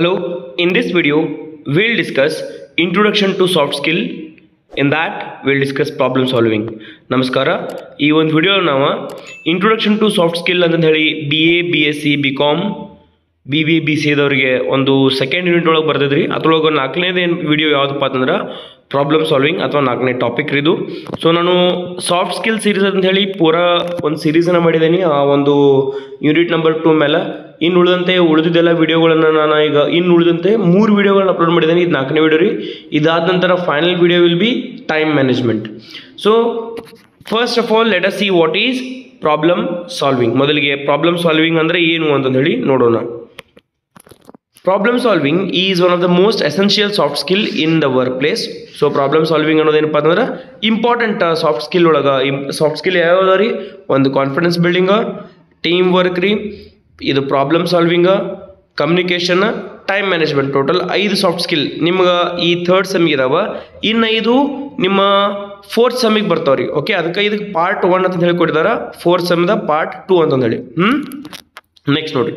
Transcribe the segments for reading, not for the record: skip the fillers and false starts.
Hello, in this video, we'll discuss introduction to soft skill. In that, we'll discuss problem solving. ನಮಸ್ಕಾರ ಈ ಒಂದು video ನಾವು introduction to soft skill ಅಂತ ಹೇಳಿ BA BSc BCom BBA BCA ದವರಿಗೆ ಒಂದು second unit ಒಳಗೆ ಬರ್ತಿದ್ರಿ ಅದರೊಳಗೆ ನಾಲ್ಕನೇದು ಏನು ವಿಡಿಯೋ ಯಾವುದಪ್ಪ ಅಂತಂದ್ರೆ ಪ್ರಾಬ್ಲಮ್ ಸಾಲ್ವಿಂಗ್ ಅಥವಾ ನಾಲ್ಕನೇ ಟಾಪಿಕ್ ಇದು. ಸೊ ನಾನು ಸಾಫ್ಟ್ ಸ್ಕಿಲ್ ಸೀರೀಸ್ ಅಂತ ಹೇಳಿ ಪೂರಾ ಒಂದು ಸೀರೀಸನ್ನು ಮಾಡಿದ್ದೀನಿ ಆ ಒಂದು ಯೂನಿಟ್ ನಂಬರ್ 2 ಮೇಲೆ. ಇನ್ನು ಉಳಿದಿದ್ದೆಲ್ಲ ವಿಡಿಯೋಗಳನ್ನು ನಾನು ಈಗ ಉಳಿದಂತೆ 3 ವಿಡಿಯೋಗಳನ್ನ ಅಪ್ಲೋಡ್ ಮಾಡಿದ್ದೀನಿ. ಇದು 4ನೇ ವಿಡಿಯೋ ರೀ. ಇದಾದ ನಂತರ final video will be time management. So first of all let us see what is problem solving. ಮೊದಲಿಗೆ ಪ್ರಾಬ್ಲಮ್ ಸಾಲ್ವಿಂಗ್ ಅಂದರೆ ಏನು ಅಂತಂದು ಹೇಳಿ ನೋಡೋಣ. Problem solving is one of the most essential soft skill in the workplace. So problem solving ಅನ್ನೋದೇನಪ್ಪ ಅಂತಂದ್ರೆ important soft skill ಒಳಗೆ. Soft skill ಯಾವ್ಯಾವ ರೀ? ಒಂದು ಕಾನ್ಫಿಡೆನ್ಸ್ ಬಿಲ್ಡಿಂಗ, ಟೀಮ್ ವರ್ಕ್ ರೀ, ಇದು problem solving, communication, time management. Total 5 soft skill ನಿಮ್ಗೆ ಈ 3rd ಸೆಮ್ಗೆ ಇದಾವ. ಇನ್ನು 5 ನಿಮ್ಮ 4th ಸೆಮ್ಮಿಗೆ ಬರ್ತಾವ್ರಿ. ಓಕೆ, ಅದಕ್ಕೆ ಇದಕ್ಕೆ ಪಾರ್ಟ್ 1 ಅಂತ ಹೇಳಿ ಕೊಟ್ಟಿದ್ದಾರೆ, 4th ಸೆಮ್ದ ಪಾರ್ಟ್ 2 ಅಂತಂದು ಹೇಳಿ. ನೆಕ್ಸ್ಟ್ ನೋಡ್ರಿ,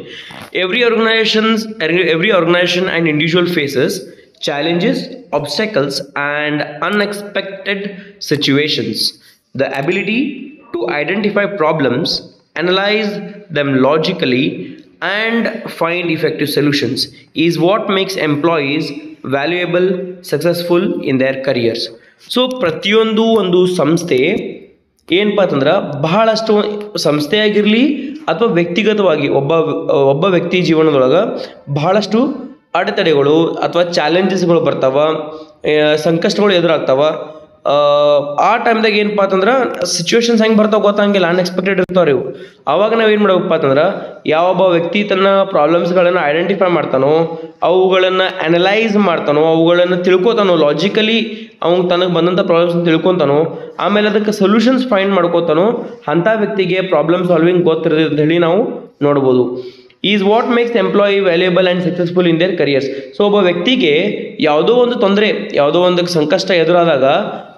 every organisation and individual faces challenges, obstacles and unexpected situations. The ability to identify problems, analyze them logically and find effective solutions is what makes employees valuable, successful in their careers. So ಪ್ರತಿಯೊಂದು ಒಂದು ಸಂಸ್ಥೆ ಏನಪ್ಪ ಅಂತಂದ್ರೆ ಬಹಳಷ್ಟು ಸಂಸ್ಥೆ ಆಗಿರಲಿ ಅಥವಾ ವ್ಯಕ್ತಿಗತವಾಗಿ ಒಬ್ಬ ವ್ಯಕ್ತಿ ಜೀವನದೊಳಗೆ ಬಹಳಷ್ಟು ಅಡೆತಡೆಗಳು ಅಥವಾ ಚಾಲೆಂಜಸ್ಗಳು ಬರ್ತಾವ, ಸಂಕಷ್ಟಗಳು ಎದುರಾಗ್ತಾವ. ಆ ಟೈಮ್ದಾಗ ಏನಪ್ಪ ಅಂತಂದ್ರೆ ಸಿಚುವೇಶನ್ಸ್ ಹೆಂಗೆ ಬರ್ತಾವೆ ಗೊತ್ತಾಗಂಗಿಲ್ಲ, ಅನ್ಎಕ್ಸ್ಪೆಕ್ಟೆಡ್ ಇರ್ತಾವ್ರಿ ಇವು. ಆವಾಗ ನಾವು ಏನು ಮಾಡ್ಬೇಕಪ್ಪ ಅಂತಂದ್ರೆ ಯಾವೊಬ್ಬ ವ್ಯಕ್ತಿ ತನ್ನ ಪ್ರಾಬ್ಲಮ್ಸ್ಗಳನ್ನು ಐಡೆಂಟಿಫೈ ಮಾಡ್ತಾನೋ, ಅವುಗಳನ್ನು ಅನಲೈಸ್ ಮಾಡ್ತಾನೋ, ಅವುಗಳನ್ನು ತಿಳ್ಕೊತಾನೋ, ಲಾಜಿಕಲಿ ಅವ್ನು ತನಗೆ ಬಂದಂಥ ಪ್ರಾಬ್ಲಮ್ಸ್ ತಿಳ್ಕೊತಾನೋ, ಆಮೇಲೆ ಅದಕ್ಕೆ ಸೊಲ್ಯೂಷನ್ಸ್ ಫೈಂಡ್ ಮಾಡ್ಕೋತಾನೋ, ಅಂಥ ವ್ಯಕ್ತಿಗೆ ಪ್ರಾಬ್ಲಮ್ ಸಾಲ್ವಿಂಗ್ ಗೊತ್ತಿರೋದು ಅಂತ ಹೇಳಿ ನಾವು ನೋಡ್ಬೋದು. Is what makes employee valuable and successful in their careers. So ಒಬ್ಬ ವ್ಯಕ್ತಿಗೆ ಯಾವುದೋ ಒಂದು ತೊಂದರೆ, ಯಾವುದೋ ಒಂದು ಸಂಕಷ್ಟ ಎದುರಾದಾಗ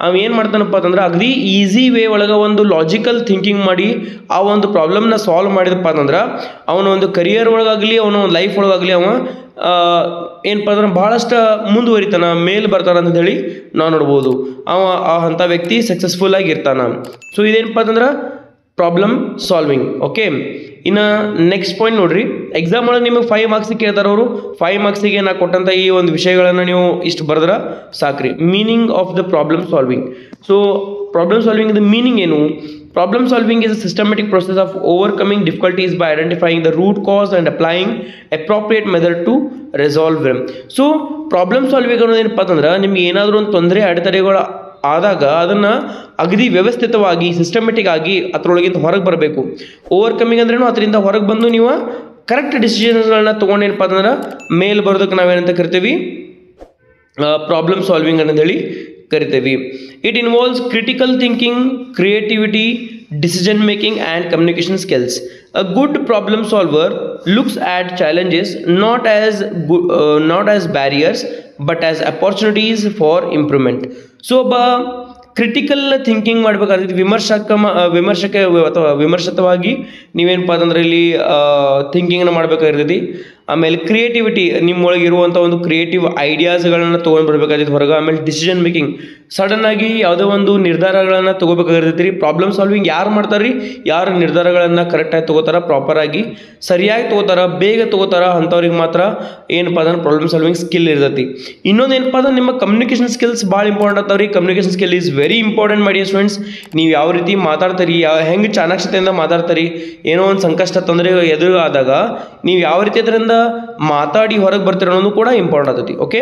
ಅವ ಏನು ಮಾಡ್ತಾನಪ್ಪ ಅಂತಂದ್ರೆ ಅಗದಿ ಈಸಿ ವೇ ಒಳಗೆ ಒಂದು ಲಾಜಿಕಲ್ ಥಿಂಕಿಂಗ್ ಮಾಡಿ ಆ ಒಂದು ಪ್ರಾಬ್ಲಮ್ನ ಸಾಲ್ವ್ ಮಾಡಿದಪ್ಪ ಅಂತಂದ್ರೆ ಅವನ ಒಂದು ಕರಿಯರ್ ಒಳಗಾಗಲಿ ಅವನ ಒಂದು ಲೈಫ್ ಒಳಗಾಗಲಿ ಅವ ಏನಪ್ಪ ಅಂದ್ರೆ ಭಾಳಷ್ಟು ಮುಂದುವರಿತಾನ, ಮೇಲೆ ಬರ್ತಾನ ಅಂತ ಹೇಳಿ ನಾವು ನೋಡ್ಬೋದು. ಅಂಥ ವ್ಯಕ್ತಿ ಸಕ್ಸಸ್ಫುಲ್ ಆಗಿರ್ತಾನ. ಸೊ ಇದೇನಪ್ಪ ಅಂತಂದ್ರೆ ಪ್ರಾಬ್ಲಮ್ ಸಾಲ್ವಿಂಗ್. ಓಕೆ, ಇನ್ನು ನೆಕ್ಸ್ಟ್ ಪಾಯಿಂಟ್ ನೋಡ್ರಿ, ಎಕ್ಸಾಮ್ ಒಳಗೆ ನಿಮಗೆ 5 ಮಾರ್ಕ್ಸಿಗೆ ಕೇಳ್ತಾರೆ ಅವರು. 5 ಮಾರ್ಕ್ಸಿಗೆ ನಾ ಕೊಟ್ಟಂಥ ಈ ಒಂದು ವಿಷಯಗಳನ್ನು ನೀವು ಇಷ್ಟು ಬರೆದ್ರೆ ಸಾಕ್ರಿ. Meaning of the problem solving. So problem solving the meaning ಏನು? Problem solving is a systematic process of overcoming difficulties by identifying the root cause and applying appropriate method to resolve them. So problem solving ಅನ್ನೋದೇನಪ್ಪ ಅಂತಂದ್ರೆ ನಿಮ್ಗೆ ಏನಾದರೂ ಒಂದು ತೊಂದರೆ ಅಡೆತಡೆಗಳು ಆದಾಗ ಅದನ್ನು ಅಗದಿ ವ್ಯವಸ್ಥಿತವಾಗಿ ಸಿಸ್ಟಮೆಟಿಕ್ ಆಗಿ ಅದರೊಳಗಿಂದ ಹೊರಗೆ ಬರಬೇಕು. ಓವರ್ಕಮಿಂಗ್ ಅಂದ್ರೇನು ಅದರಿಂದ ಹೊರಗೆ ಬಂದು ನೀವು ಕರೆಕ್ಟ್ ಡಿಸಿಷನ್ಸ್ಗಳನ್ನ ತೊಗೊಂಡೇನಪ್ಪ ಅಂತಂದ್ರೆ ಮೇಲೆ ಬರೋದಕ್ಕೆ ನಾವೇನಂತ ಕರಿತೀವಿ, ಪ್ರಾಬ್ಲಮ್ ಸಾಲ್ವಿಂಗ್ ಅಂತ ಹೇಳಿ ಕರಿತೀವಿ. It involves critical thinking, creativity, decision making and communication skills. A good problem solver looks at challenges not as barriers but as opportunities for improvement. So critical thinking ಮಾಡಬೇಕಾದ್ರೆ ವಿಮರ್ಶಕವಾಗಿ ನೀವೇನಪ್ಪ ಅಂತಂದ್ರೆ ಇಲ್ಲಿ ಥಿಂಕಿಂಗನ್ನು ಮಾಡಬೇಕಾಗಿರ್ತೈತಿ. ಆಮೇಲೆ ಕ್ರಿಯೇಟಿವಿಟಿ, ನಿಮ್ಮೊಳಗೆ ಇರುವಂಥ ಒಂದು ಕ್ರಿಯೇಟಿವ್ ಐಡಿಯಾಸ್ಗಳನ್ನು ತೊಗೊಂಡು ಬರಬೇಕಾಗಿತ್ತು ಹೊರಗೆ. ಆಮೇಲೆ ಡಿಸಿಷನ್ ಮೇಕಿಂಗ್, ಸಡನ್ನಾಗಿ ಯಾವುದೋ ಒಂದು ನಿರ್ಧಾರಗಳನ್ನು ತೊಗೋಬೇಕಾಗಿರ್ತೈತಿ ರೀ. ಪ್ರಾಬ್ಲಮ್ ಸಾಲ್ವಿಂಗ್ ಯಾರು ಮಾಡ್ತಾರೆ ರೀ? ಯಾರು ನಿರ್ಧಾರಗಳನ್ನು ಕರೆಕ್ಟಾಗಿ ತೊಗೋತಾರ, ಪ್ರಾಪರಾಗಿ ಸರಿಯಾಗಿ ತೊಗೋತಾರ, ಬೇಗ ತೊಗೋತಾರ, ಅಂಥವ್ರಿಗೆ ಮಾತ್ರ ಏನಪ್ಪ ಅಂದ್ರೆ ಪ್ರಾಬ್ಲಮ್ ಸಾಲ್ವಿಂಗ್ ಸ್ಕಿಲ್ ಇರ್ತೈತಿ. ಇನ್ನೊಂದು ಏನಪ್ಪ ಅಂದ್ರೆ ನಿಮ್ಮ ಕಮ್ಯುನಿಕೇಷನ್ ಸ್ಕಿಲ್ಸ್ ಭಾಳ ಇಂಪಾರ್ಟೆಂಟ್ ಆಗ್ತಾವೆ ರೀ. Communication skill is very important ಮಾಡಿ ಸ್ಟೂಡೆಂಟ್ಸ್. ನೀವು ಯಾವ ರೀತಿ ಮಾತಾಡ್ತೀರಿ, ಹೆಂಗೆ ಚಾಣಾಕ್ಷತೆಯಿಂದ ಮಾತಾಡ್ತೀರಿ, ಏನೋ ಒಂದು ಸಂಕಷ್ಟ ತೊಂದರೆ ಎದುರು ಆದಾಗ ನೀವು ಯಾವ ರೀತಿ ಅದರಿಂದ ಮಾತಾಡಿ ಹೊರಗೆ ಬರ್ತೀರ ಅನ್ನೋದು ಕೂಡ ಇಂಪಾರ್ಟೆಂಟ್ ಆಗ್ತೈತಿ. Okay,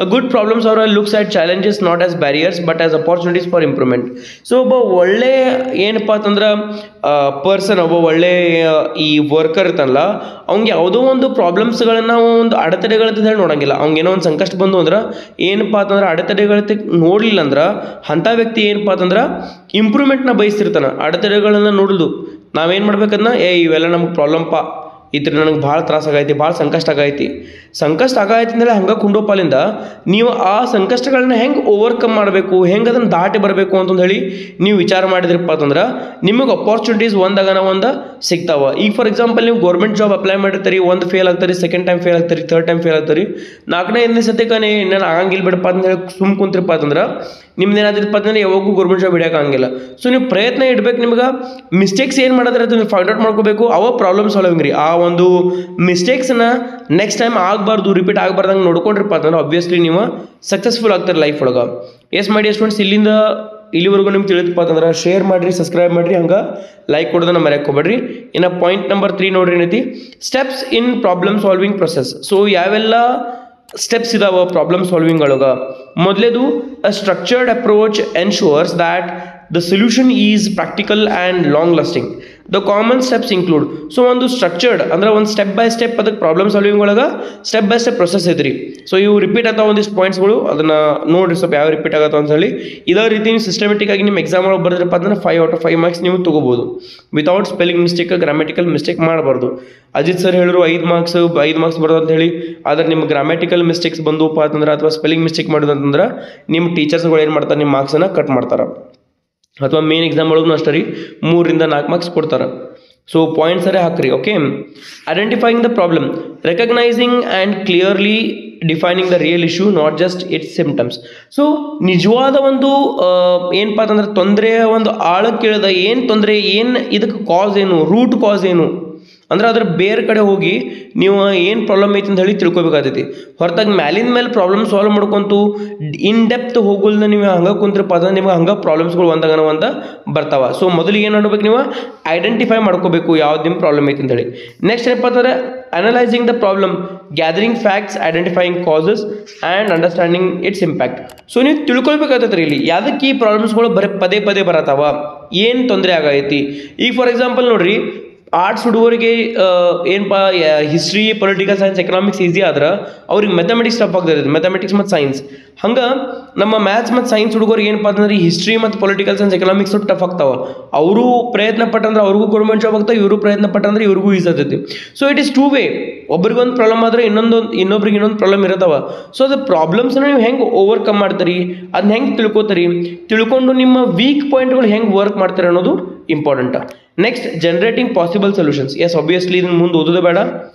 a good problem solver looks at challenges not as barriers but as opportunities for improvement. So ಒಬ್ಬ ಒಳ್ಳೆ ಏನಪ್ಪ ಅಂತಂದ್ರೆ ಪರ್ಸನ್, ಒಬ್ಬ ಒಳ್ಳೆ ಈ ವರ್ಕರ್ ಇರ್ತಾನಲ್ಲ, ಅವ್ನಿಗೆ ಯಾವುದೋ ಒಂದು ಪ್ರಾಬ್ಲಮ್ಸ್ಗಳನ್ನು ಒಂದು ಅಡೆತಡೆಗಳಂತ ಹೇಳಿ ನೋಡೋಂಗಿಲ್ಲ. ಅವ್ನಿಗೆ ಏನೋ ಒಂದು ಸಂಕಷ್ಟ ಬಂದು ಅಂದ್ರೆ ಏನಪ್ಪ ಅಂತಂದ್ರೆ ಅಡೆತಡೆಗಳಂತ ನೋಡಲಿಲ್ಲ ಅಂದ್ರೆ ಅಂಥ ವ್ಯಕ್ತಿ ಏನಪ್ಪ ಅಂತಂದ್ರೆ ಇಂಪ್ರೂವ್ಮೆಂಟ್ನ ಬಯಸ್ತಿರ್ತಾನೆ. ಅಡೆತಡೆಗಳನ್ನು ನೋಡೋದು ನಾವೇನು ಮಾಡ್ಬೇಕಂದ್ರೆ ಇವೆಲ್ಲ ನಮ್ಗೆ ಪ್ರಾಬ್ಲಮ್ಪ, ಇದ್ರ ನನಗೆ ಭಾಳ ತ್ರಾಸ ಆಗೈತಿ, ಭಾಳ ಸಂಕಷ್ಟ ಆಗೈತಿ ಅಂದೇಳಿ ಹಂಗೆ ಕುಂಡೋಪಾಲಿಂದ ನೀವು ಆ ಸಂಕಷ್ಟಗಳನ್ನ ಹೆಂಗೆ ಓವರ್ಕಮ್ ಮಾಡಬೇಕು, ಹೆಂಗೆ ಅದನ್ನು ದಾಟಿ ಬರಬೇಕು ಅಂತಂದು ಹೇಳಿ ನೀವು ವಿಚಾರ ಮಾಡಿದ್ರಪ್ಪ ಅಂತಂದ್ರೆ ನಿಮಗೆ ಅಪಾರ್ಚುನಿಟೀಸ್ ಒಂದು ಸಿಗ್ತಾವ. ಈಗ ಫಾರ್ ಎಕ್ಸಾಂಪಲ್ ನೀವು ಗೌರ್ಮೆಂಟ್ ಜಾಬ್ ಅಪ್ಲೈ ಮಾಡಿರ್ತೀರಿ, ಒಂದು ಫೇಲ್ ಆಗ್ತಾರೆ, ಸೆಕೆಂಡ್ ಟೈಮ್ ಫೇಲ್ ಆಗ್ತಾರೆ, ಥರ್ಡ್ ಟೈಮ್ ಫೇಲ್ ಆಗ್ತಾರೆ, 4ನೇ ಸತಿಕ ನಾನು ಆಗಂಗಿಲ್ಲ ಬಿಡಪ್ಪ ಅಂತ ಹೇಳಿ ಸುಮ್ ಕುಂತಿರಪ್ಪ ಅಂತಂದ್ರೆ ನಿಮ್ದು ಏನಾದಿರಪ್ಪ ಅಂತಂದ್ರೆ ಯಾವಾಗೂ ಗೌರ್ಮೆಂಟ್ ಜಾಬ್ ಹಿಡಿಯೋಕೆ ಆಗಂಗಿಲ್ಲ. ಸೊ ನೀವು ಪ್ರಯತ್ನ ಇಡ್ಬೇಕು. ನಿಮ್ಗೆ ಮಿಸ್ಟೇಕ್ಸ್ ಏನು ಮಾಡಿದ್ರೆ ಅದು ನೀವು ಫೈಂಡ್ ಔಟ್ ಮಾಡ್ಕೋಬೇಕು, ಅವ ಪ್ರಾಬ್ಲಮ್ ಸಾಲ್ವಿಂಗ್ ರೀ. ಆ ಒಂದು ಮಿಸ್ಟೇಕ್ಸ್ನ ನೆಕ್ಸ್ಟ್ ಟೈಮ್ ಆಗಬಾರ್ದು, ರಿಪೀಟ್ ಆಗಬಾರ್ದಂಗೆ ನೋಡ್ಕೊಂಡ್ರಪ್ಪ ಅಂತಂದ್ರೆ ಆಬ್ವಿಯಸ್ಲಿ ನೀವು ಸಕ್ಸಸ್ಫುಲ್ ಆಗ್ತಾರೆ ಲೈಫ್ ಒಳಗೆ. ಎಸ್ ಮೈ ಡಿಯರ್ ಸ್ಟೂಡೆಂಟ್ಸ್, ಇಲ್ಲಿವರೆಗೂ ನಿಮ್ಗೆ ತಿಳಿದಪ್ಪ ಅಂತಂದ್ರೆ ಶೇರ್ ಮಾಡಿರಿ, ಸಬ್ಸ್ಕ್ರೈಬ್ ಮಾಡಿರಿ, ಹಂಗೆ ಲೈಕ್ ಕೊಡೋದನ್ನ ಮರೆಯಕ್ಕೆ ಹೋಗ್ಬೇಡ್ರಿ. ಇನ್ನು ಪಾಯಿಂಟ್ ನಂಬರ್ 3 ನೋಡ್ರಿ ಏನೈತಿ, steps in problem solving process. So ಯಾವೆಲ್ಲ ಸ್ಟೆಪ್ಸ್ ಇದಾವ ಪ್ರಾಬ್ಲಮ್ ಸಾಲ್ವಿಂಗ್ ಒಳಗೆ? ಮೊದಲೇದು, a structured approach ensures that the solution is practical and long lasting. The common steps include. So ಒಂದು ಸ್ಟ್ರಕ್ಚರ್ಡ್ ಅಂದ್ರೆ ಒಂದು ಸ್ಟೆಪ್ ಬೈ ಸ್ಟೆಪ್ ಅದಕ್ಕೆ ಪ್ರಾಬ್ಲಮ್ ಸಾಲ್ವಿಂಗ್ ಒಳಗೆ step by step process ಐತ್ರಿ. ಸೊ ಇವು ರಿಪೀಟ್ ಆಗ್ತಾವ ಒಂದಿಷ್ಟು ಪಾಯಿಂಟ್ಸ್ಗಳು, ಅದನ್ನು ನೋಡಿರಿ ಸ್ವಲ್ಪ ಯಾವ ರಿಪೀಟ್ ಆಗತ್ತ ಅಂತ ಹೇಳಿ. ಇದೇ ರೀತಿ ನೀವು ಸಿಸ್ಟಮೆಟಿಕ್ ಆಗಿ ನಿಮ್ಮ ಎಕ್ಸಾಮ್ ಒಳಗೆ ಬರೆದ್ರಪ್ಪ ಅಂದ್ರೆ 5 out of 5 ಮಾರ್ಕ್ಸ್ ನೀವು ತೊಗೋಬೋದು without spelling mistake, grammatical mistake ಮಾಡಬಾರ್ದು. ಅಜಿತ್ ಸರ್ ಹೇಳಿದ್ರು 5 ಮಾರ್ಕ್ಸ್ ಬರೋದು ಅಂತ ಹೇಳಿ. ಆದರೆ ನಿಮ್ಮ ಗ್ರಾಮೆಟಿಕಲ್ ಮಿಸ್ಟೇಕ್ಸ್ ಬಂದಪ್ಪ ಅಂತಂದ್ರೆ ಅಥವಾ ಸ್ಪೆಲ್ಲಿಂಗ್ ಮಿಸ್ಟೇಕ್ ಮಾಡೋದು ಅಂತಂದ್ರೆ ನಿಮ್ಮ ಟೀಚರ್ಸ್ಗಳು ಏನು ಮಾಡ್ತಾರೆ, ನಿಮ್ಮ ಮಾರ್ಕ್ಸನ್ನು ಕಟ್ ಮಾಡ್ತಾರೆ. ಅಥವಾ ಮೇನ್ ಎಕ್ಸಾಮ್ ಒಳಗೂ ಅಷ್ಟೇ ರೀ, 3ರಿಂದ 4 ಮಾರ್ಕ್ಸ್ ಕೊಡ್ತಾರೆ. ಸೊ ಪಾಯಿಂಟ್ಸ್ ಸರಿ ಹಾಕ್ರಿ. Okay, identifying the problem, recognising and clearly defining the real issue, not just its symptoms. So ನಿಜವಾದ ಒಂದು ಏನಪ್ಪ ಅಂತಂದ್ರೆ ತೊಂದರೆಯ ಒಂದು ಆಳಕ್ಕೆ ಇಳಿದ ಏನು ತೊಂದರೆ, ಏನು ಇದಕ್ಕೆ ಕಾಸ್ ಏನು, ರೂಟ್ ಕಾಸ್ ಏನು ಅಂದ್ರೆ ಅದ್ರ ಬೇರೆ ಕಡೆ ಹೋಗಿ ನೀವು ಏನು ಪ್ರಾಬ್ಲಮ್ ಐತಿ ಅಂತ ಹೇಳಿ ತಿಳ್ಕೊಬೇಕಾಗ್ತೈತಿ. ಹೊರತಾಗಿ ಮ್ಯಾಲಿನ ಮೇಲೆ ಪ್ರಾಬ್ಲಮ್ ಸಾಲ್ವ್ ಮಾಡ್ಕೊಂತು ಇನ್ ಡೆಪ್ತ್ ಹೋಗಲ್ದ ನೀವು ಹಂಗೆ ಕುಂತ್ರಪ್ಪ ಅಂದ್ರೆ ನಿಮ್ಗೆ ಹಂಗೆ ಪ್ರಾಬ್ಲಮ್ಸ್ಗಳು ಒಂದ ಬರ್ತಾವ. ಸೊ ಮೊದಲಿಗೆ ಏನು ಮಾಡ್ಬೇಕು, ನೀವು ಐಡೆಂಟಿಫೈ ಮಾಡ್ಕೋಬೇಕು ಯಾವ್ದು ನಿಮ್ಮ ಪ್ರಾಬ್ಲಮ್ ಐತಿ ಅಂತ ಹೇಳಿ. ನೆಕ್ಸ್ಟ್ ಏನಪ್ಪ ಅಂತಂದ್ರೆ analysing the problem, gathering facts, identifying causes and understanding it's impact. So ನೀವು ತಿಳ್ಕೊಳ್ಬೇಕಾಗ್ತೈತೆ ರೀ ಇಲ್ಲಿ ಯಾವ್ದಕ್ಕೆ ಈ ಪ್ರಾಬ್ಲಮ್ಸ್ಗಳು ಪದೇ ಬರತ್ತಾವ, ಏನು ತೊಂದರೆ ಆಗೈತಿ. ಈಗ ಫಾರ್ ಎಕ್ಸಾಂಪಲ್ ನೋಡ್ರಿ, ಆರ್ಟ್ಸ್ ಹುಡುಗರಿಗೆ ಏನಪ್ಪ history, political science, economics easy ಆದ್ರೆ ಅವ್ರಿಗೆ ಮೆಥಮೆಟಿಕ್ಸ್ ಟಫ್ ಆಗ್ತದೆ, ಮೆಥಮೆಟಿಕ್ಸ್ ಮತ್ತು ಸೈನ್ಸ್. ಹಂಗೆ ನಮ್ಮ ಮ್ಯಾಥ್ಸ್ ಮತ್ತು ಸೈನ್ಸ್ ಹುಡುಗರಿಗೆ ಏನಪ್ಪ ಅಂತಂದ್ರೆ ಹಿಸ್ಟ್ರಿ ಮತ್ತು ಪೊಲಿಟಿಕಲ್ ಸೈನ್ಸ್, ಎಕನಾಮಿಕ್ಸ್ ಟಫ್ ಆಗ್ತಾವೆ. ಅವರು ಪ್ರಯತ್ನ ಪಟ್ಟಂದ್ರೆ ಅವ್ರಿಗೂ ಗೌರ್ಮೆಂಟ್ ಜಾಬ್ ಆಗ್ತಾವೆ, ಇವರು ಪ್ರಯತ್ನ ಪಟ್ಟಂದ್ರೆ ಇವ್ರಿಗೂ ಈಸಿ ಆಗ್ತೈತಿ. So it is two way. ಒಬ್ರಿಗೊಂದು ಪ್ರಾಬ್ಲಮ್ ಆದರೆ ಇನ್ನೊಬ್ರಿಗೆ ಇನ್ನೊಂದು ಪ್ರಾಬ್ಲಮ್ ಇರತ್ತವ. ಸೊ ಅದು ಪ್ರಾಬ್ಲಮ್ಸ್ನ ನೀವು ಹೆಂಗೆ ಓವರ್ಕಮ್ ಮಾಡ್ತೀರಿ, ಅದನ್ನ ಹೆಂಗೆ ತಿಳ್ಕೊಂಡು ನಿಮ್ಮ ವೀಕ್ ಪಾಯಿಂಟ್ಗಳು ಹೆಂಗೆ ವರ್ಕ್ ಮಾಡ್ತೀರಿ ಅನ್ನೋದು important. Next, generating possible solutions. Yes obviously ಇದನ್ನು ಮುಂದೆ ಓದೋದು ಬೇಡ.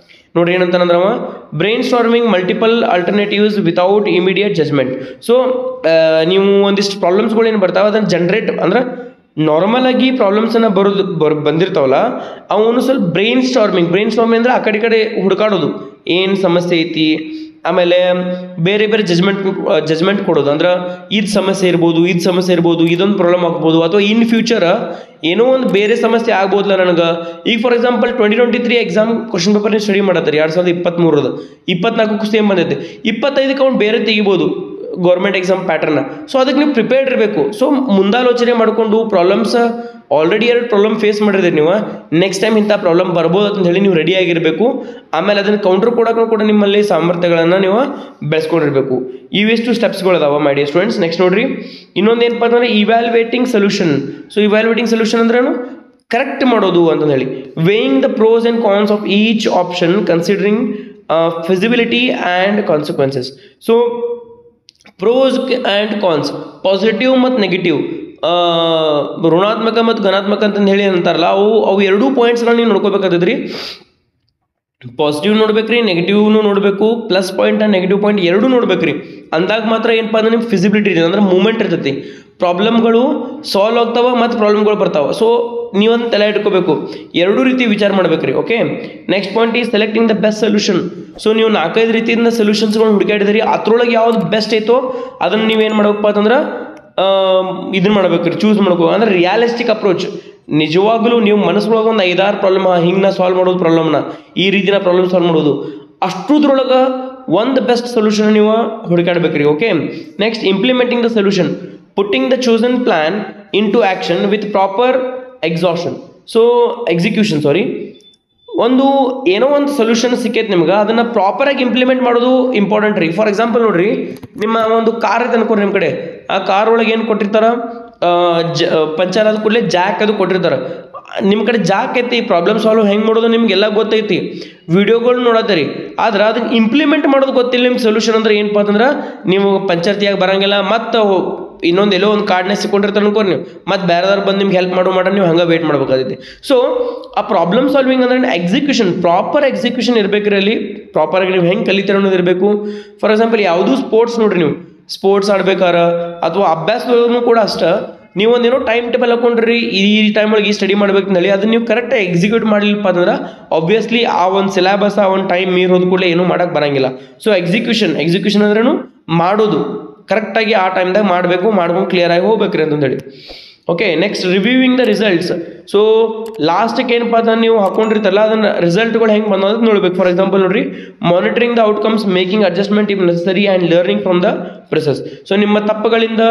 ನೋಡ್ರಿ ಏನಂತಂದ್ರೆ brainstorming multiple alternatives without immediate judgement. So ನೀವು ಒಂದಿಷ್ಟು ಪ್ರಾಬ್ಲಮ್ಸ್ಗಳು ಏನು ಬರ್ತಾವೆ ಅದನ್ನು ಜನರೇಟ್ ಅಂದ್ರೆ ನಾರ್ಮಲ್ ಆಗಿ ಪ್ರಾಬ್ಲಮ್ಸನ್ನು ಬಂದಿರ್ತಾವಲ್ಲ ಅವನು ಸ್ವಲ್ಪ ಬ್ರೈನ್ ಸ್ಟಾರ್ಮಿಂಗ್ ಅಂದರೆ ಆ ಕಡೆ ಹುಡುಕಾಡೋದು, ಏನು ಸಮಸ್ಯೆ ಐತಿ, ಆಮೇಲೆ ಬೇರೆ ಜಜ್ಮೆಂಟ್ ಕೊಡೋದು. ಅಂದ್ರೆ ಇದು ಸಮಸ್ಯೆ ಇರ್ಬೋದು, ಇದೊಂದು ಪ್ರಾಬ್ಲಮ್ ಆಗ್ಬೋದು, ಅಥವಾ ಇನ್ ಫ್ಯೂಚರ್ ಏನೋ ಒಂದು ಬೇರೆ ಸಮಸ್ಯೆ ಆಗ್ಬೋದಲ್ಲ ನನಗೆ. ಈಗ for example 2023 exam question paper study ಮಾಡತ್ತಾರೆ 2023 24 ಸೇಮ್ ಬಂದೈತೆ, 25ಕ್ಕೆ ಅವ್ನು ಬೇರೆ ತೆಗಿಬೋದು ಗೌರ್ಮೆಂಟ್ ಎಕ್ಸಾಮ್ ಪ್ಯಾಟರ್ನ. ಸೊ ಅದಕ್ಕೆ ನೀವು ಪ್ರಿಪೇರ್ಡ್ ಇರಬೇಕು. ಸೊ ಮುಂದಾಲೋಚನೆ ಮಾಡಿಕೊಂಡು ಪ್ರಾಬ್ಲಮ್ಸ್ ಆಲ್ರೆಡಿ 2 ಪ್ರಾಬ್ಲಮ್ ಫೇಸ್ ಮಾಡಿರ್ತೀರಿ ನೀವು, ನೆಕ್ಸ್ಟ್ ಟೈಮ್ ಇಂಥ ಪ್ರಾಬ್ಲಮ್ ಬರ್ಬೋದು ಅಂತ ಹೇಳಿ ನೀವು ರೆಡಿ ಆಗಿರಬೇಕು. ಆಮೇಲೆ ಅದನ್ನು ಕೌಂಟರ್ ಕೊಡೋಕ್ಕೂ ಕೂಡ ನಿಮ್ಮಲ್ಲಿ ಸಾಮರ್ಥ್ಯಗಳನ್ನು ನೀವು ಬೆಳೆಸ್ಕೊಂಡಿರಬೇಕು. ಇವೆಷ್ಟು ಸ್ಟೆಪ್ಸ್ಗಳು ಅದಾವ ಮೈ ಡಿಯರ್ ಸ್ಟೂಡೆಂಟ್ಸ್. ನೆಕ್ಸ್ಟ್ ನೋಡ್ರಿ, ಇನ್ನೊಂದು ಏನಪ್ಪ ಅಂತಂದ್ರೆ evaluating solution. So evaluating solution ಅಂದ್ರೇನು, ಕರೆಕ್ಟ್ ಮಾಡೋದು ಅಂತ ಹೇಳಿ. Weighing the pros and cons of each option, considering feasibility and consequences. So pros and cons, positive ಮತ್ತು ನೆಗೆಟಿವ್, ಋಣಾತ್ಮಕ ಮತ್ತು ಧನಾತ್ಮಕ ಅಂತಂದು ಹೇಳಿ ಅಂತಾರಲ್ಲ, ಅವು ಎರಡೂ ಪಾಯಿಂಟ್ಸ್ಗಳನ್ನ ನೀವು ನೋಡ್ಕೋಬೇಕಾಗ್ತದ್ರಿ. ಪಾಸಿಟಿವ್ ನೋಡ್ಬೇಕ್ರಿ, ನೆಗೆಟಿವ್ನು ನೋಡಬೇಕು, plus point and negative point ಎರಡೂ ನೋಡ್ಬೇಕ್ರಿ. ಅಂದಾಗ ಮಾತ್ರ ಏನಪ್ಪ ಅಂದ್ರೆ ನಿಮ್ಗೆ ಫಿಸಿಬಿಲಿಟಿ ಇರ್ತದೆ, ಅಂದ್ರೆ ಮೂಮೆಂಟ್ ಇರ್ತೈತಿ. ಪ್ರಾಬ್ಲಮ್ಗಳು ಸಾಲ್ವ್ ಆಗ್ತಾವ ಮತ್ತು ಪ್ರಾಬ್ಲಮ್ಗಳು ಬರ್ತಾವೆ. ಸೊ ನೀವೊಂದು ತಲೆ ಇಟ್ಕೋಬೇಕು, ಎರಡೂ ರೀತಿ ವಿಚಾರ ಮಾಡ್ಬೇಕ್ರಿ. Okay, next point is selecting the best solution. So ನೀವು 4-5 ರೀತಿಯಿಂದ ಸೊಲ್ಯೂಷನ್ಸ್ಗಳನ್ನ ಹುಡುಕಾಡಿದ್ರಿ, ಅದ್ರೊಳಗೆ ಯಾವ್ದು ಬೆಸ್ಟ್ ಐತೋ ಅದನ್ನು ನೀವೇನು ಮಾಡ್ಬೇಕಪ್ಪ ಅಂತಂದ್ರೆ ಇದನ್ನು ಮಾಡ್ಬೇಕ್ರಿ, ಚೂಸ್ ಮಾಡ್ಬೇಕು. ಅಂದ್ರೆ ರಿಯಾಲಿಸ್ಟಿಕ್ ಅಪ್ರೋಚ್. ನಿಜವಾಗ್ಲೂ ನೀವು ಮನಸ್ಸೊಳಗೆ ಒಂದು 5-6 ಪ್ರಾಬ್ಲಮ್ ಹಿಂಗೆ ಸಾಲ್ವ್ ಮಾಡೋದು, ಪ್ರಾಬ್ಲಮ್ನ ಈ ರೀತಿನ ಪ್ರಾಬ್ಲಮ್ ಸಾಲ್ವ್ ಮಾಡೋದು, ಅಷ್ಟುದ್ರೊಳಗೆ ಒಂದು ಬೆಸ್ಟ್ ಸೊಲ್ಯೂಷನ್ ನೀವು ಹುಡುಕಾಡ್ಬೇಕ್ರಿ. Okay, next implementing the solution, putting the chosen plan into action with proper execution. ಏನೋ ಒಂದು ಸೊಲ್ಯೂಷನ್ ಸಿಕ್ಕೈತೆ ನಿಮ್ಗೆ, ಅದನ್ನು ಪ್ರಾಪರಾಗಿ ಇಂಪ್ಲಿಮೆಂಟ್ ಮಾಡೋದು ಇಂಪಾರ್ಟೆಂಟ್ ರೀ. ಫಾರ್ ಎಕ್ಸಾಂಪಲ್ ನೋಡ್ರಿ, ನಿಮ್ಮ ಒಂದು ಕಾರ್ ಐತೆ ಅನ್ಕೊಡ್ರಿ ನಿಮ್ಮ ಕಡೆ, ಆ ಕಾರ್ ಒಳಗೆ ಏನು ಕೊಟ್ಟಿರ್ತಾರೆ, ಪಂಚರ್ ಆದ ಕೂಡಲೇ ಜಾಕ್ ಅದು ಕೊಟ್ಟಿರ್ತಾರೆ. ನಿಮ್ಮ ಕಡೆ ಜಾಕೈತಿ ಪ್ರಾಬ್ಲಮ್ ಸಾಲ್ವ್ ಹೆಂಗೆ ಮಾಡೋದು ನಿಮಗೆಲ್ಲ ಗೊತ್ತೈತಿ, ವಿಡಿಯೋಗಳು ನೋಡತ್ತೀರಿ, ಆದ್ರೆ ಅದನ್ನ ಇಂಪ್ಲಿಮೆಂಟ್ ಮಾಡೋದು ಗೊತ್ತಿಲ್ಲ. ನಿಮ್ಮ ಸೊಲ್ಯೂಷನ್ ಅಂದ್ರೆ ಏನಪ್ಪ ಅಂತಂದ್ರೆ ನೀವು ಪಂಚಾಯತಿಯಾಗಿ ಬರಂಗಿಲ್ಲ, ಮತ್ತು ಇನ್ನೊಂದು ಎಲ್ಲೋ ಒಂದು ಕಾರ್ಡ್ನೇ ಸಿಕ್ಕೊಂಡಿರ್ತಾರೆ ಅನ್ಕೋರಿ ನೀವು, ಮತ್ತು ಬೇರೆದವ್ರು ಬಂದು ನಿಮ್ಗೆ ಹೆಲ್ಪ್ ಮಾಡೋ ನೀವು ಹಂಗೆ ವೇಟ್ ಮಾಡ್ಬೇಕಾಗೈತಿ. ಸೊ ಆ ಪ್ರಾಬ್ಲಮ್ ಸಾಲ್ವಿಂಗ್ ಅಂದ್ರೆ ಎಕ್ಸಿಕ್ಯೂಷನ್, ಪ್ರಾಪರ್ ಎಕ್ಸಿಕ್ಯೂಷನ್ ಇರಬೇಕ್ರಿ. ಅಲ್ಲಿ ಪ್ರಾಪರಾಗಿ ನೀವು ಹೆಂಗೆ ಕಲಿತೀರ ಅನ್ನೋದು ಇರಬೇಕು. ಫಾರ್ ಎಕ್ಸಾಂಪಲ್ ಯಾವುದೂ ಸ್ಪೋರ್ಟ್ಸ್ ನೋಡ್ರಿ, ನೀವು ಸ್ಪೋರ್ಟ್ಸ್ ಆಡ್ಬೇಕಾರ ಅಥವಾ ಅಭ್ಯಾಸದಲ್ಲೂ ಕೂಡ ಅಷ್ಟೇ, ನೀವು ಒಂದೇನೋ ಟೈಮ್ ಟೇಬಲ್ ಹಾಕೊಂಡ್ರಿ, ಈ ಟೈಮ್ ಒಳಗೆ ಈ ಸ್ಟಡಿ ಮಾಡ್ಬೇಕು ಹೇಳಿ, ಅದನ್ನ ನೀವು ಕರೆಕ್ಟಾಗಿ ಎಕ್ಸಿಕ್ಯೂಟ್ ಮಾಡಲಿಲ್ಲಪ್ಪ ಅಂದ್ರೆ ಆಬ್ವಿಯಸ್ಲಿ ಆ ಒಂದು ಸಿಲೆಬಸ್ ಆ ಒಂದು ಟೈಮ್ ಮೀರೋದು ಕೂಡ ಏನೂ ಮಾಡೋಕ್ಕೆ ಬರಂಗಿಲ್ಲ. ಸೊ ಎಕ್ಸಿಕ್ಯೂಷನ್ ಅಂದ್ರೇನು ಮಾಡೋದು ಕರೆಕ್ಟಾಗಿ ಆ ಟೈಮ್ದಾಗ ಮಾಡ್ಕೊಂಡು ಕ್ಲಿಯರ್ ಆಗಿ ಹೋಗ್ಬೇಕ್ರಿ ಅಂತಂದೇಳಿ. Okay, next reviewing the results. So ಲಾಸ್ಟಿಗೆ ಏನಪ್ಪ ಅಂದ್ರೆ ನೀವು ಹಾಕೊಂಡಿರ್ತಾರಲ್ಲ ಅದನ್ನ ರಿಸಲ್ಟ್ಗಳು ಹೆಂಗೆ ಬಂದೋದು ನೋಡ್ಬೇಕು. ಫಾರ್ ಎಕ್ಸಾಂಪಲ್ ನೋಡ್ರಿ, monitoring the outcomes, making adjustment if necessary and learning from the process. So ನಿಮ್ಮ ತಪ್ಪುಗಳಿಂದ